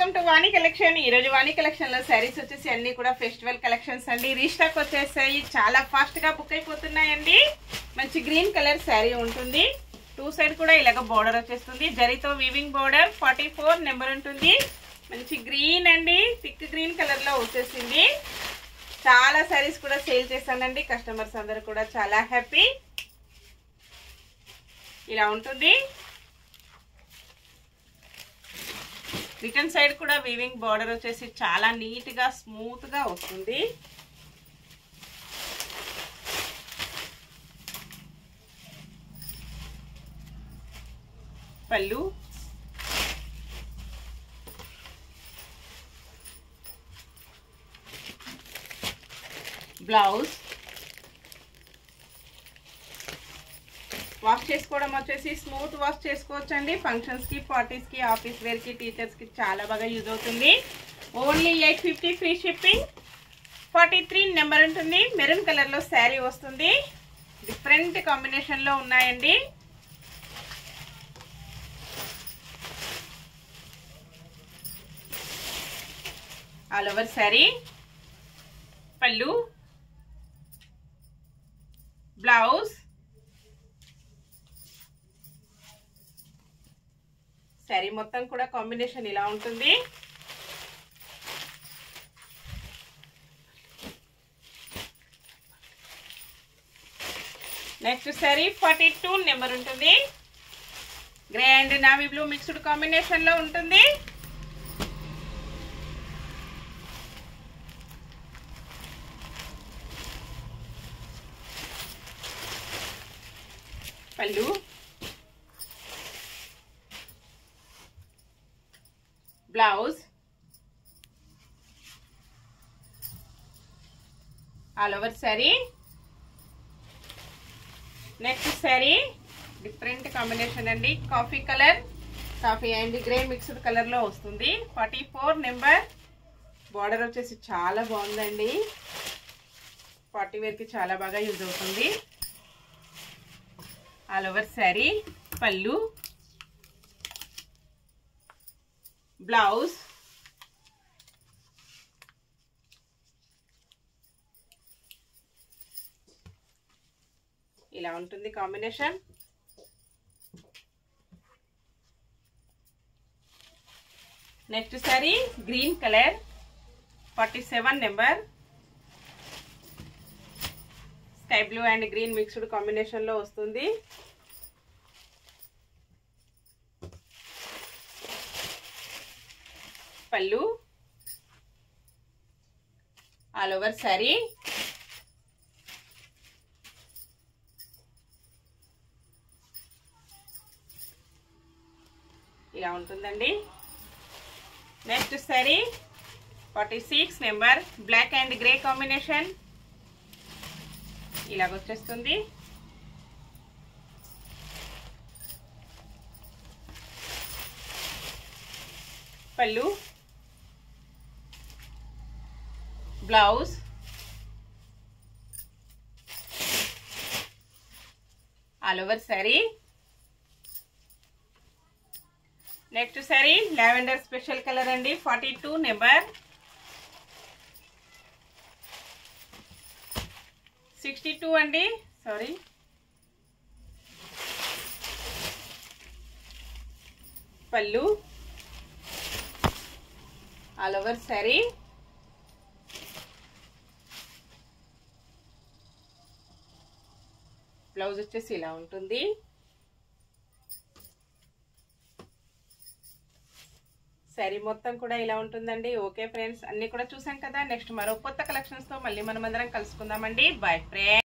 Welcome to Vani collection. ఈ రోజు వాణి collection లో సారీస్ వచ్చేసి అన్ని కూడా ఫెస్టివల్ కలెక్షన్స్ అండి. రీస్టాక్ వచ్చేసాయి, చాలా ఫాస్ట్ గా బుక్ అయిపోతున్నాయండి. మంచి గ్రీన్ కలర్ శారీ ఉంటుంది. టూ సైడ్ కూడా ఇలాగ బోర్డర్ వచ్చేస్తుంది. జరీతో వీవింగ్ బోర్డర్ 44 నెంబర్ ఉంటుంది. మంచి గ్రీన్ అండి, థిక్ గ్రీన్ కలర్ లో వచ్చేసింది. చాలా సారీస్ కూడా సేల్ చేశానండి. కస్టమర్స్ అందరూ కూడా చాలా హ్యాపీ. ఇలా ఉంటుంది. రిటర్న్ సైడ్ కూడా వీవింగ్ బార్డర్ వచ్చేసి చాలా నీట్ గా స్మూత్ గా వస్తుంది. పళ్ళు, బ్లౌజ్. వాష్ చేసుకోవడం వచ్చేసి స్మూత్ వాష్ చేసుకోవచ్చు అండి. ఫంక్షన్స్ కి, పార్టీస్ కి, ఆఫీస్ వేర్ కి, టీచర్స్ కి చాలా బాగా యూజ్ అవుతుంది. Only 850 free shipping. 43 నెంబర్ ఉంటుంది. మెరూన్ కలర్ లో శారీ వస్తుంది. డిఫరెంట్ కాంబినేషన్ లో ఉన్నాయండి. All over sari. పళ్ళు, బ్లౌజ్. శారీ మొత్తం కూడా కాంబినేషన్ ఇలా ఉంటుంది. నెక్స్ట్ శారీ 42 నెంబర్ ఉంటుంది. Grey and navy blue mixed combination లో ఉంటుంది. పళ్ళు, blouse. All over sari. Next sari different combination అండి. Coffee colour, coffee and grey mixed colour లో వస్తుంది. 44 నెంబర్. బార్డర్ వచ్చేసి చాలా బాగుందండి. పార్టీ వేర్ కి చాలా బాగా యూజ్ అవుతుంది. All over sari. పళ్ళు, బ్లౌజ్. ఇలా ఉంటుంది combination. Next sari green colour, 47 number. Sky blue and green mixed combination లో వస్తుంది. పళ్ళు, ఆల్ ఓవర్ శారీ. ఇలా ఉంటుందండి. Next sari 46 number. Black and grey combination ఇలాగొచ్చేస్తుంది. పళ్ళు, blouse. All over sari. Next sari lavender special colour అండి. 42 నెంబర్. 62 అండి, సారీ. పళ్ళు, ఆల్ ఓవర్ శారీ. బ్లౌజ్ వచ్చేసి ఇలా ఉంటుంది. శారీ మొత్తం కూడా ఇలా ఉంటుందండి. ఓకే ఫ్రెండ్స్, అన్ని కూడా చూసాం కదా. నెక్స్ట్ మరో కొత్త కలెక్షన్స్ తో మళ్ళీ మనం అందరం కలుసుకుందామండి. Bye friends.